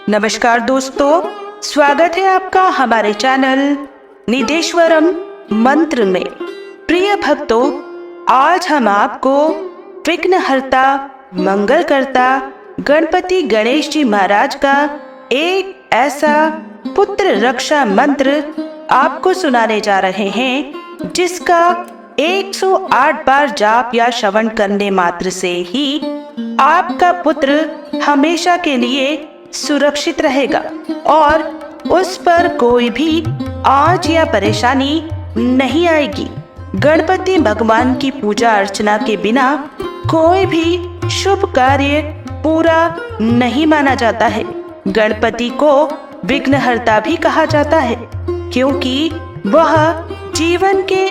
नमस्कार दोस्तों, स्वागत है आपका हमारे चैनल निदेश्वरम मंत्र में। प्रिय भक्तों, आज हम आपको विघ्नहर्ता मंगलकर्ता गणपति गणेश जी महाराज का एक ऐसा पुत्र रक्षा मंत्र आपको सुनाने जा रहे हैं जिसका 108 बार जाप या श्रवण करने मात्र से ही आपका पुत्र हमेशा के लिए सुरक्षित रहेगा और उस पर कोई भी आंच या परेशानी नहीं आएगी। गणपति भगवान की पूजा अर्चना के बिना कोई भी शुभ कार्य पूरा नहीं माना जाता है। गणपति को विघ्नहर्ता भी कहा जाता है क्योंकि वह जीवन के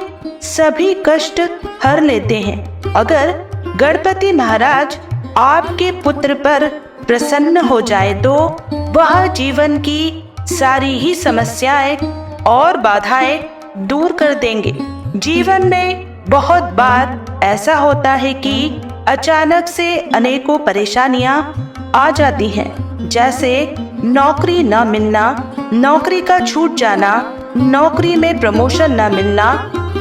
सभी कष्ट हर लेते हैं। अगर गणपति महाराज आपके पुत्र पर प्रसन्न हो जाए तो वह जीवन की सारी ही समस्याएं और बाधाएं दूर कर देंगे। जीवन में बहुत बार ऐसा होता है कि अचानक से अनेकों परेशानियां आ जाती हैं, जैसे नौकरी न मिलना, नौकरी का छूट जाना, नौकरी में प्रमोशन न मिलना,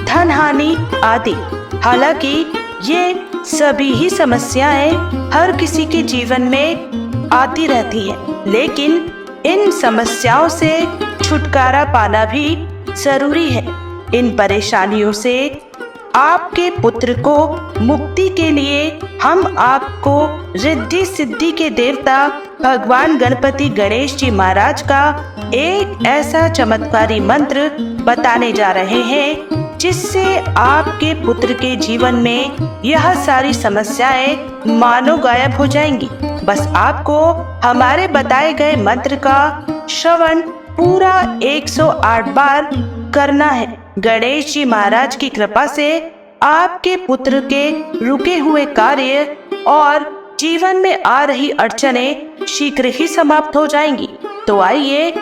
धन हानि आदि। हालांकि ये सभी ही समस्याएं हर किसी के जीवन में आती रहती हैं, लेकिन इन समस्याओं से छुटकारा पाना भी जरूरी है। इन परेशानियों से आपके पुत्र को मुक्ति के लिए हम आपको रिद्धि सिद्धि के देवता भगवान गणपति गणेश जी महाराज का एक ऐसा चमत्कारी मंत्र बताने जा रहे हैं जिससे आपके पुत्र के जीवन में यह सारी समस्याएं मानो गायब हो जाएंगी। बस आपको हमारे बताए गए मंत्र का श्रवण पूरा 108 बार करना है। गणेश जी महाराज की कृपा से आपके पुत्र के रुके हुए कार्य और जीवन में आ रही अड़चनें शीघ्र ही समाप्त हो जाएंगी। तो आइए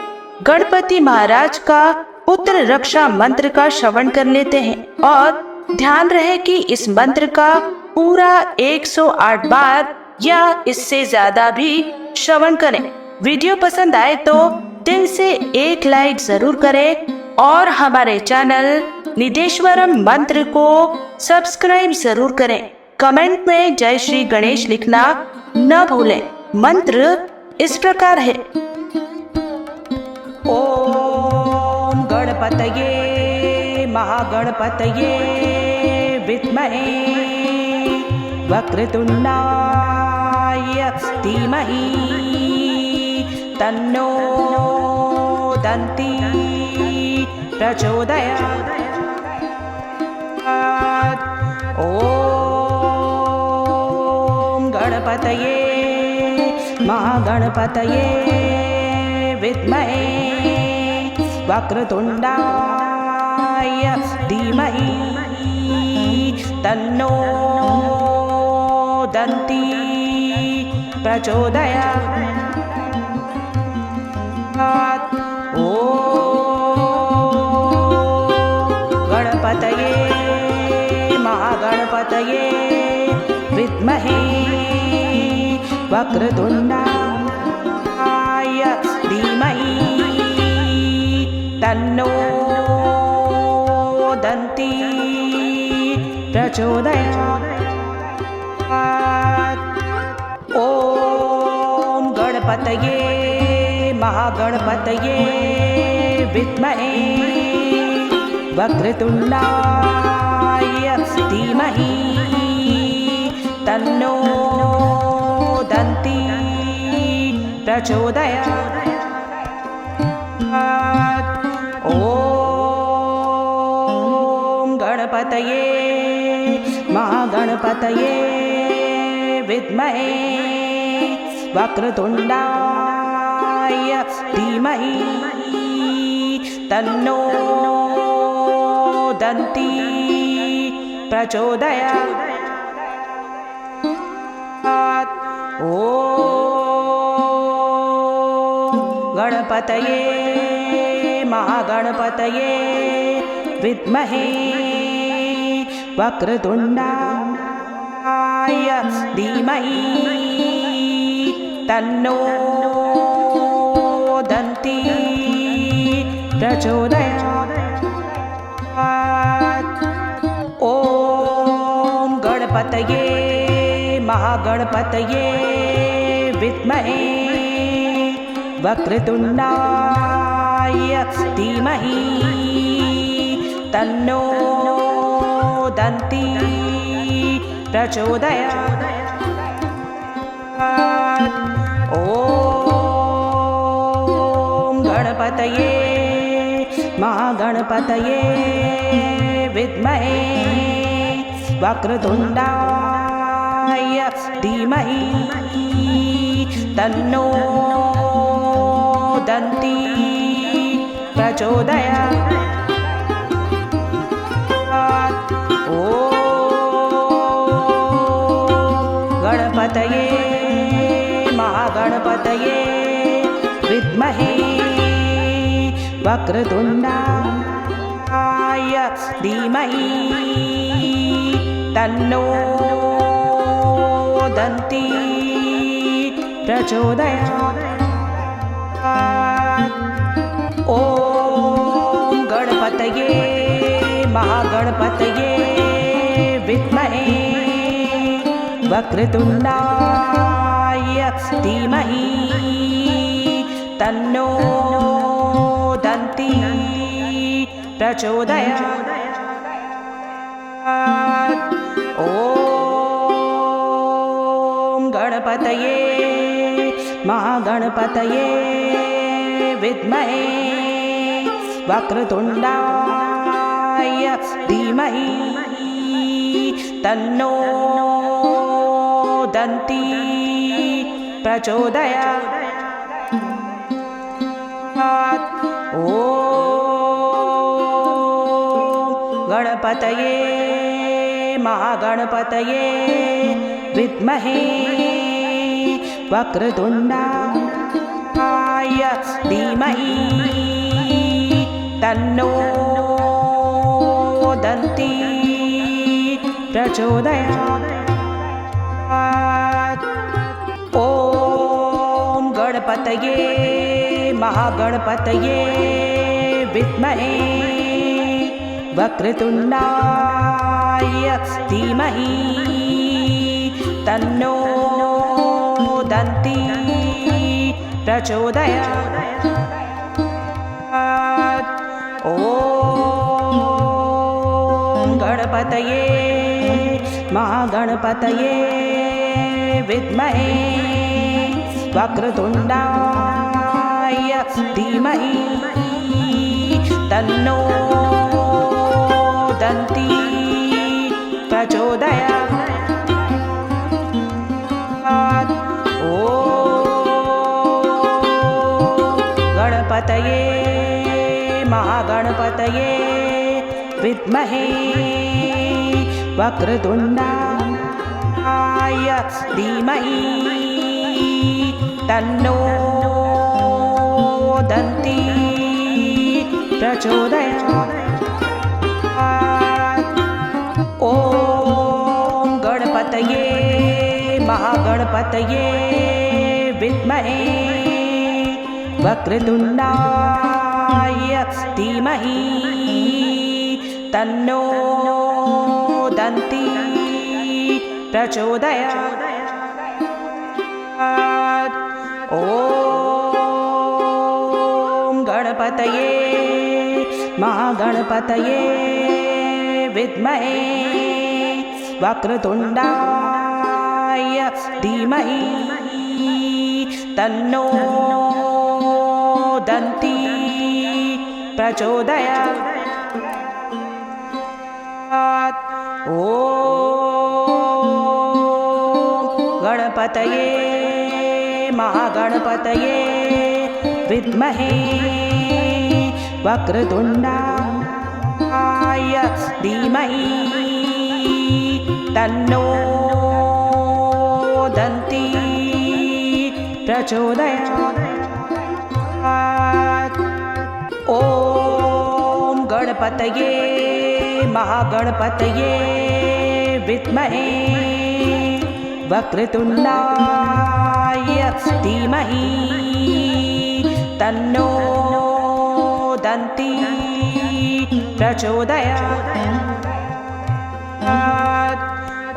गणपति महाराज का पुत्र रक्षा मंत्र का श्रवण कर लेते हैं और ध्यान रहे कि इस मंत्र का पूरा 108 बार या इससे ज्यादा भी श्रवण करें। वीडियो पसंद आए तो दिल से एक लाइक जरूर करें और हमारे चैनल निदेश्वरम मंत्र को सब्सक्राइब जरूर करें। कमेंट में जय श्री गणेश लिखना न भूलें। मंत्र इस प्रकार है। ओम गणपतये महागणपतये विद्महे वक्रतुंडाय धीमहि तन्नो दन्ति प्रचोदयात्। ओम गणपतये महागणपतये विद्महे वक्रतुंडाय धीमहि तन्नो दन्ति प्रचोदयात्। गणपतये महागणपतये विद्महे वक्रतुंडाय धीमहि तन्नो दन्ति प्रचोदयात्। ओम गणपतये महागणपतये विद्महे वक्रतुंडाय धीमहि तन्नो दन्ति प्रचोदयात्। ओम गणपतये महागणपतये विद्महे वक्रतुंडाय धीमहि तन्नो दन्ति प्रचोदयात्। ओम गणपतये महागणपतये विद्महे वक्रतुंडाय धीमहि तन्नो प्रचोदयात्। ॐ गणपतये महागणपतये विद्महे वक्रतुण्डाय धीमहि तन्नो दन्ती प्रचोदयात्। ॐ गणपतये महागणपतये विद्महे वक्रतुण्डाय धीमहि तन्नो दन्ती प्रचोदयात्। ॐ गणपतये महागणपतये विद्महे वक्रतुण्डाय धीमहि तन्नो दन्ती प्रचोदयात्। ॐ गणपतये महागणपतये विद्महे वक्रतुण्डाय धीमहि तन्नो दन्ती प्रचोदयात्। ॐ गणपतये महागणपतये विद्महे वक्रतुण्डाय धीमहि तन्नो दन्ती प्रचोदयात्। ॐ गणपतये महागणपतये विद्महे वक्रतुण्डाय धीमहि तन्नो दन्ती प्रचोदयात्। ॐ गणपतये महागणपतये विद्महे वक्रतुण्डाय धीमहि तन्नो दन्ती प्रचोदयात्। ॐ गणपतये महागणपतये विद्महे वक्रतुण्डाय धीमहि तन्नो दन्ती प्रचोदयात्। ॐ गणपतये महागणपतये विद्महे वक्रतुण्डाय धीमहि तन्नो दन्ती प्रचोदयात्। ॐ गणपतये महागणपतये विद्महे वक्रतुण्डाय धीमहि तन्नो दन्ती प्रचोदयात्। ॐ गणपतये महागणपतये विद्महे वक्रतुण्डाय धीमहि तन्नो दन्ती प्रचोदयात्। ॐ गणपतये महागणपतये विद्महे वक्रतुण्डाय धीमहि तन्नो दन्ती प्रचोदयात्। ॐ गणपतये महागणपतये विद्महे वक्रतुण्डाय धीमहि तन्नो दन्ती प्रचोदयात्।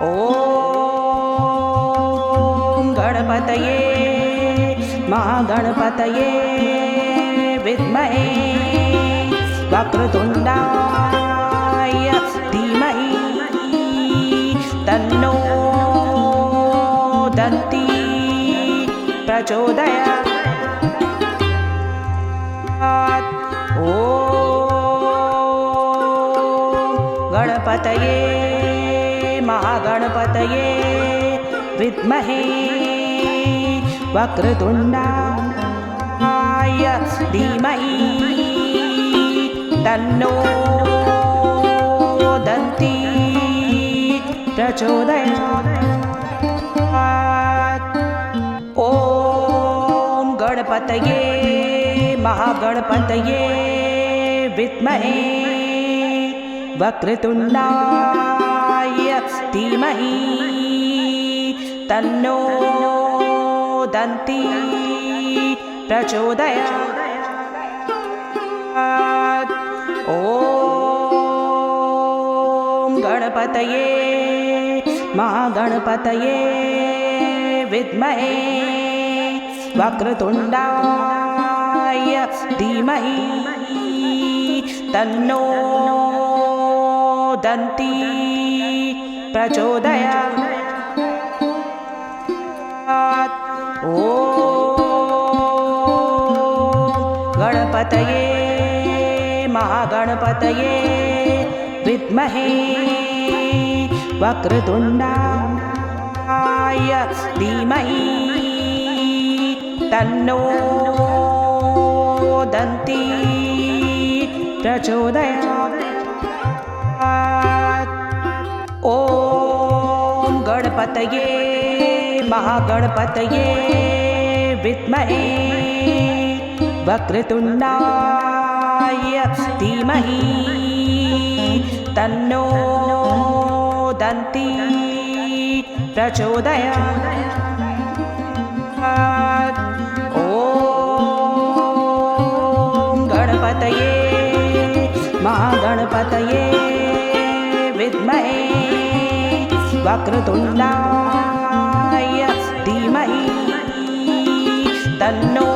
ॐ गणपतये महागणपतये विद्महे वक्रतुण्डाय धीमहि तन्नो दन्ती प्रचोदयात्। ॐ गणपतये महागणपतये विद्महे वक्रतुण्डाय धीमहि तन्नो दन्ती प्रचोदयात्। ॐ गणपतये महागणपतये विद्महे वक्रतुण्डाय धीमहि तन्नो दन्ती प्रचोदयात्। ॐ गणपतये महागणपतये विद्महे वक्रतुण्डाय धीमहि तन्नो दन्ती प्रचोदयात्। ॐ गणपतये महागणपतये विद्महे वक्रतुण्डाय धीमहि तन्नो दन्ती प्रचोदयात्। ॐ गणपतये महागणपतये विद्महे वक्रतुण्डाय धीमहि तन्नो दन्ती प्रचोदयात्। ॐ गणपतये महागणपतये विद्महे वक्रतुण्डाय धीमहि तन्नो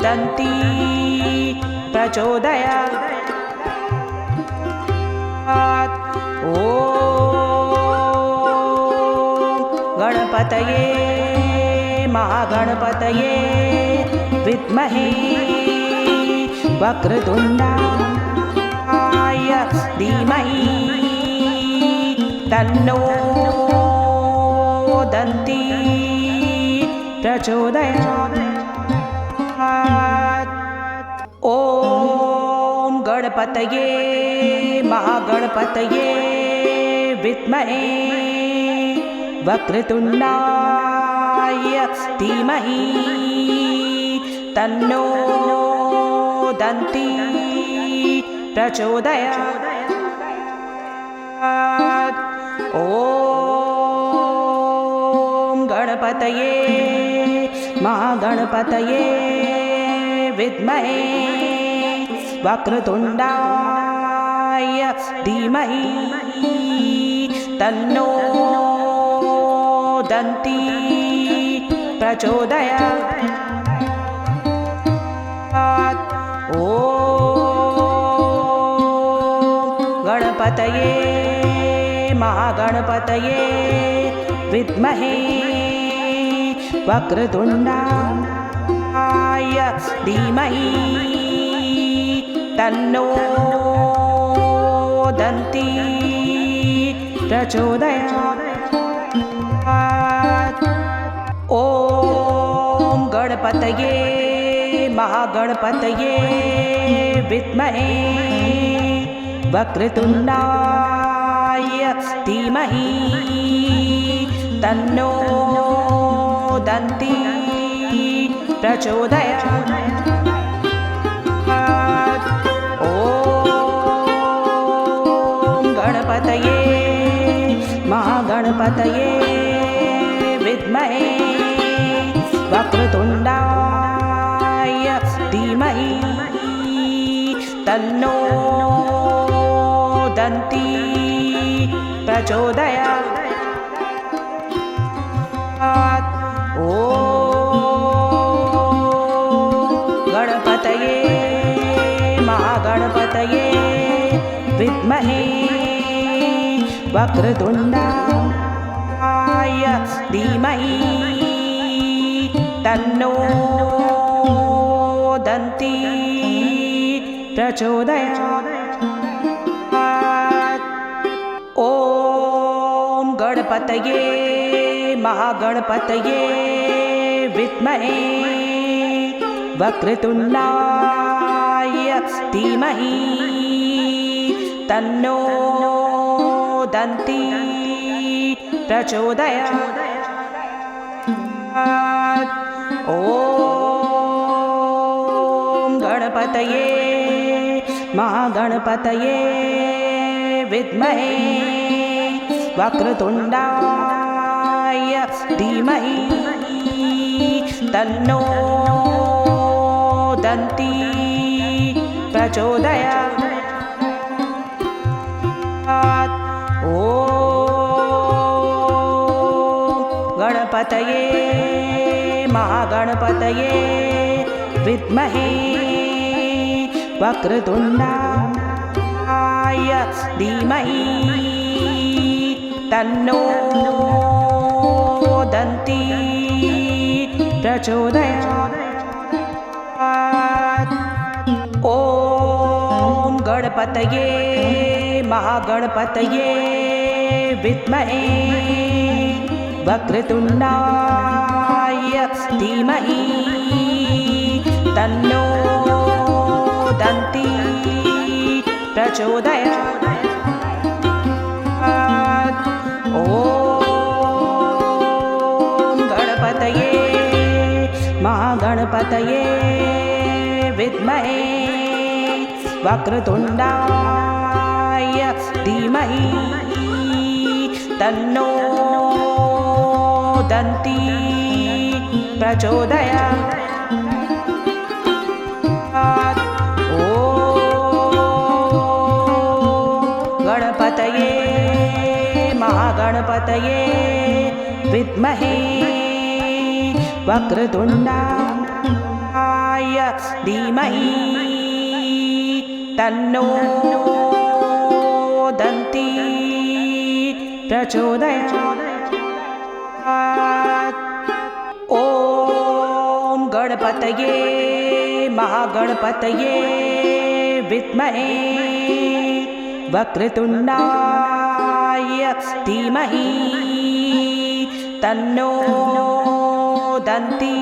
दन्ती प्रचोदयात्। ॐ गणपतये महागणपतये विद्महे वक्रतुण्डाय धीमहि तन्नो दन्ती प्रचोदयात्। ॐ गणपतये महागणपतये विद्महे वक्रतुण्डाय धीमहि तन्नो दन्ती प्रचोदयात्। ॐ गणपतये महागणपतये विद्महे वक्रतुण्डाय धीमहि तन्नो दन्ती प्रचोदयात्। ॐ गणपतये महागणपतये विद्महे वक्रतुण्डाय धीमहि तन्नो दन्ती प्रचोदयात्। ॐ गणपतये महागणपतये विद्महे वक्रतुण्डाय धीमहि तन्नो दन्ती प्रचोदयात्। ॐ गणपतये महागणपतये विद्महे वक्रतुण्डाय धीमहि प्रचोदयात्। ॐ गणपतये महागणपतये विद्महे वक्रतुण्डाय धीमहि तन्नो दन्ती प्रचोदयात्। ॐ गणपतये महागणपतये विद्महे वक्रतुण्डाय धीमहि तन्नो दन्ती प्रचोदयात्। ॐ गणपतये महागणपतये विद्महे वक्रतुण्डाय धीमहि तन्नो दन्ती प्रचोदयात्। ॐ गणपतये महागणपतये विद्महे वक्रतुण्डाय धीमहि तन्नो दन्ती प्रचोदयात्। ॐ गणपतये महागणपतये विद्महे वक्रतुण्डाय धीमहि तन्नो दन्ती प्रचोदयात्। ॐ गणपतये महागणपतये विद्महे वक्रतुण्डाय धीमहि तन्नो दन्ती प्रचोदयात्। ॐ गणपतये महागणपतये विद्महे वक्रतुण्डाय धीमहि तन्नो दन्ती प्रचोदयात्। ॐ गणपतये महागणपतये विद्महे वक्रतुण्डाय धीमहि तन्नो दन्ती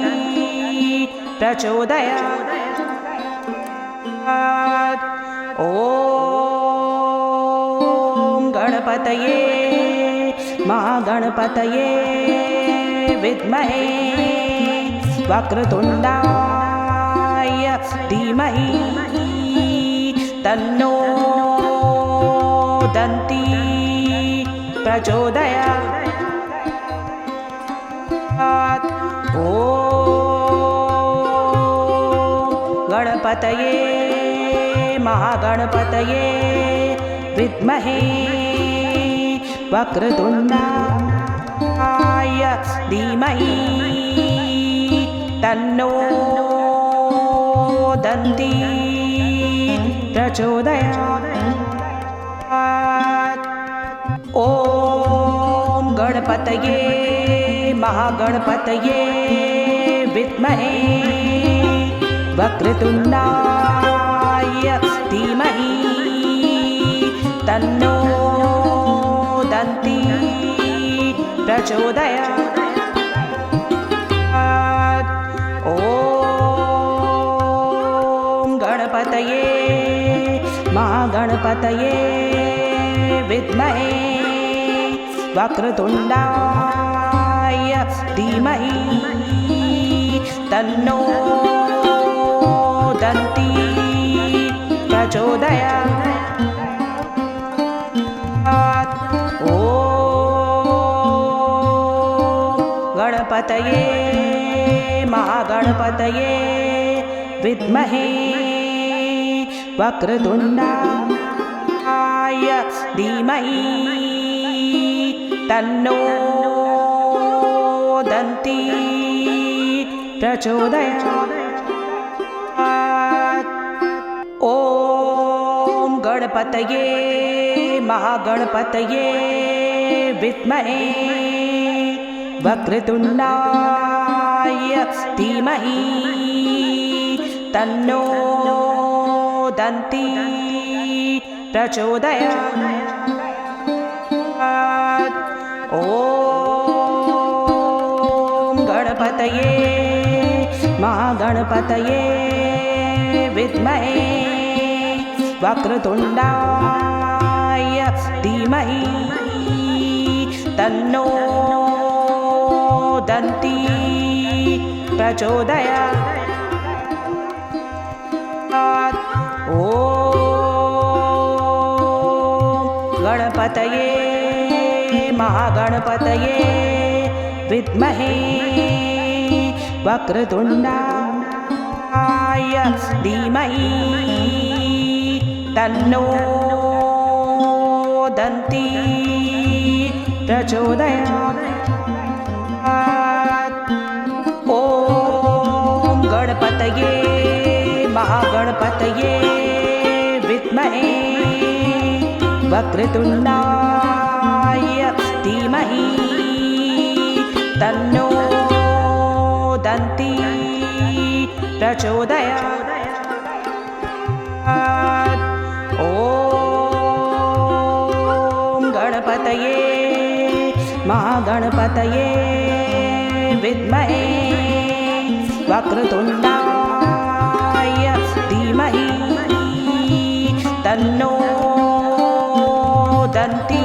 प्रचोदयात्। ॐ गणपतये महागणपतये विद्महे वक्रतुण्डाय धीमहि तन्नो दन्ती प्रचोदयात्। ॐ गणपतये महागणपतये विद्महे वक्रतुण्डाय धीमहि तन्नो दन्ती प्रचोदयात्। ॐ गणपतये महागणपतये विद्महे वक्रतुण्डाय धीमहि तन्नो दन्ती प्रचोदयात्। ॐ गणपतये महागणपतये विद्महे वक्रतुण्डाय धीमहि तन्नो दन्ती प्रचोदयात्। ॐ गणपतये महागणपतये विद्महे वक्रतुण्डाय धीमहि तन्नो दन्ती प्रचोदयात्। ॐ गणपतये महागणपतये विद्महे वक्रतुण्डाय धीमहि तन्नो दन्ती प्रचोदयात्। ॐ गणपतये महागणपतये विद्महे वक्रतुण्डाय धीमहि तन्नो दन्ती प्रचोदयात्। ॐ गणपतये महागणपतये विद्महे वक्रतुण्डाय धीमहि तन्नो दन्ती प्रचोदयात्। ॐ गणपतये महागणपतये विद्महे वक्रतुण्डाय धीमहि तन्नो दन्ती प्रचोदयात्। ॐ गणपतये महागणपतये विद्महे वक्रतुण्डाय धीमहि तन्नो दन्ती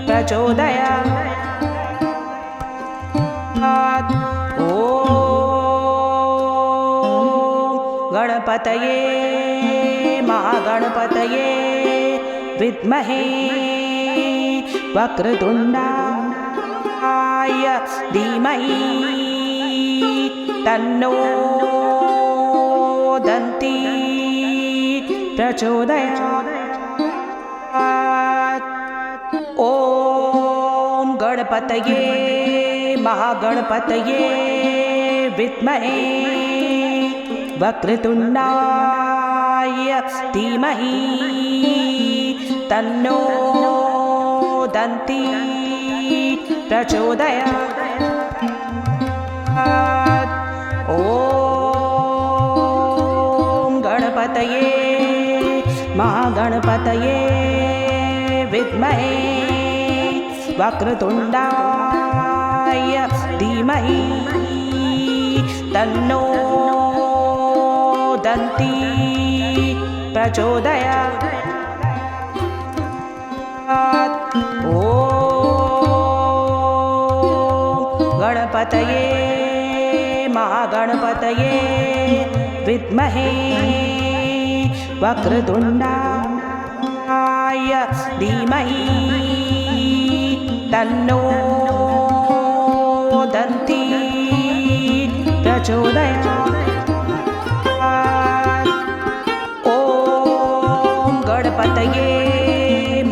प्रचोदयात्। ॐ गणपतये महागणपतये विद्महे वक्रतुण्डाय धीमहि तन्नो दन्ती प्रचोदयात्। ॐ गणपतये महागणपतये विद्महे वक्रतुण्डाय धीमहि तन्नो दन्ती प्रचोदयात्। ॐ गणपतये महागणपतये विद्महे वक्रतुण्डाय धीमहि तन्नो दन्ती प्रचोदयात्। ॐ गणपतये महागणपतये विद्महे वक्रतुण्डाय धीमहि तन्नो दन्ती प्रचोदयात्। ॐ गणपतये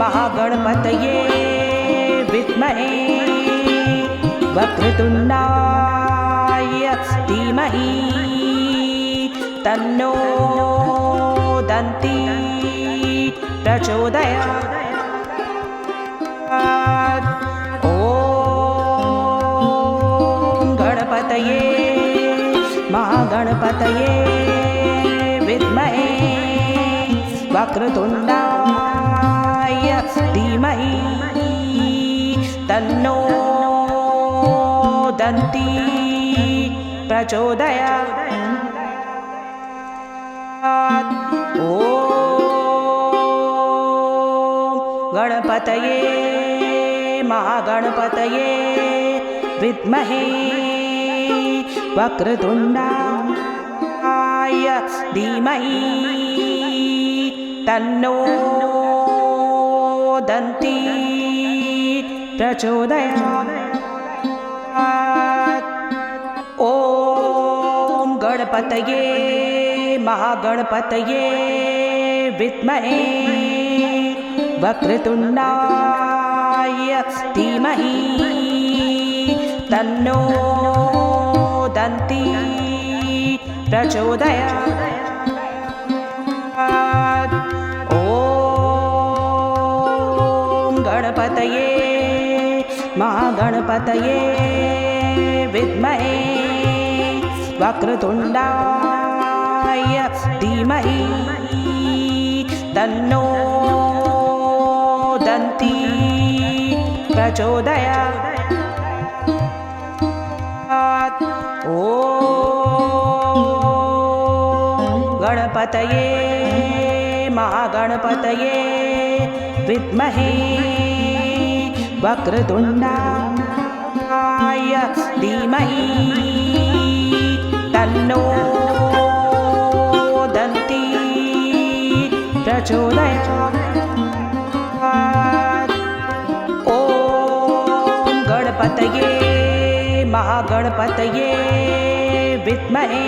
महागणपतये विद्महे वक्रतुण्डाय धीमहि तन्नो दन्ती प्रचोदयात्। ॐ गणपतये महागणपतये विद्महे वक्रतुण्डाय धीमहि तन्नो दन्ती प्रचोदयात्। ॐ गणपतये महागणपतये विद्महे वक्रतुण्डाय धीमहि तन्नो दन्ती प्रचोदयात्। ॐ गणपतये महागणपतये विद्महे वक्रतुण्डाय धीमहि तन्नो दन्ती प्रचोदयात्। ॐ गणपतये महागणपतये विद्महे वक्रतुण्डाय धीमहि तन्नो दन्ती प्रचोदयात्। ॐ गणपतये महागणपतये विद्महे वक्रतुण्डाय धीमहि तन्नो दन्ती प्रचोदयात्। ॐ गणपतये महागणपतये विद्महे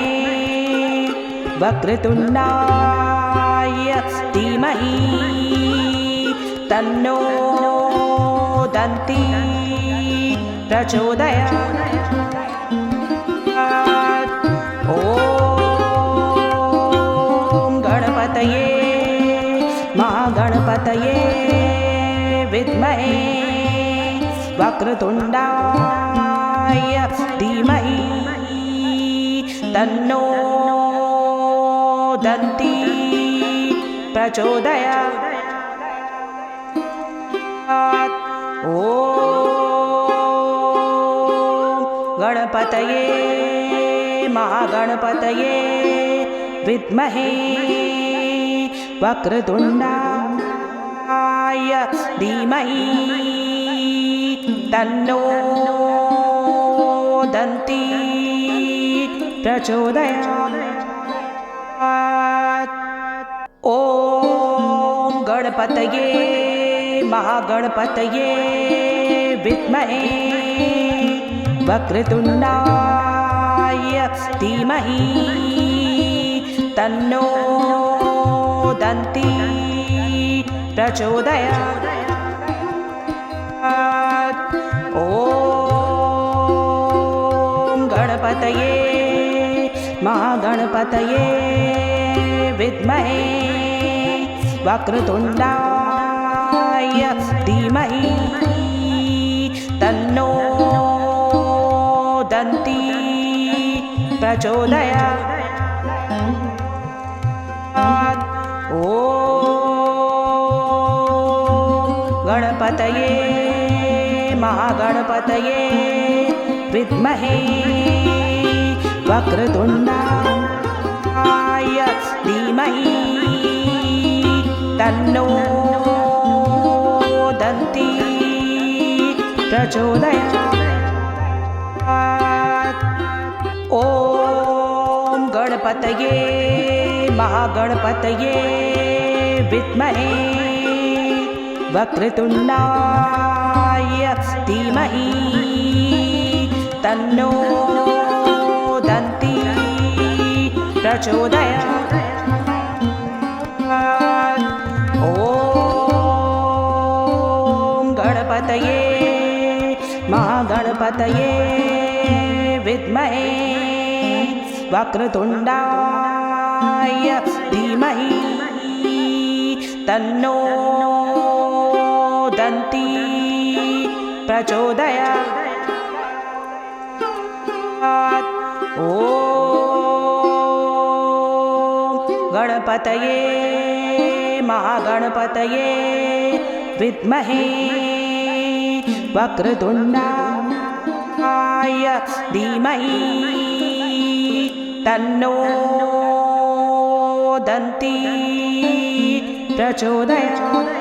वक्रतुण्डाय धीमहि तन्नो दन्ती प्रचोदयात्। ॐ गणपतये महागणपतये विद्महे वक्रतुण्डाय धीमहि तन्नो दन्ती प्रचोदयात्। ॐ गणपतये महागणपतये विद्महे वक्रतुण्डाय धीमहि तन्नो दन्ती प्रचोदयात्। ॐ गणपतये महागणपतये विद्महे वक्रतुण्डाय धीमहि तन्नो दन्ती प्रचोदयात्। ॐ गणपतये महागणपतये विद्महे वक्रतुण्डाय धीमहि तन्नो दन्ती प्रचोदयात्। ॐ गणपतये महागणपतये विद्महे वक्रतुण्डाय धीमहि तन्नो दन्ती प्रचोदयात्। ॐ गणपतये महागणपतये विद्महे वक्रतुण्डाय धीमहि तन्नो दन्ती प्रचोदयात्। ॐ गणपतये महागणपतये विद्महे वक्रतुण्डाय धीमहि तन्नो दन्ती प्रचोदयात्। ॐ गणपतये महागणपतये विद्महे वक्रतुण्डाय धीमहि तन्नो दन्ती प्रचोदयात्।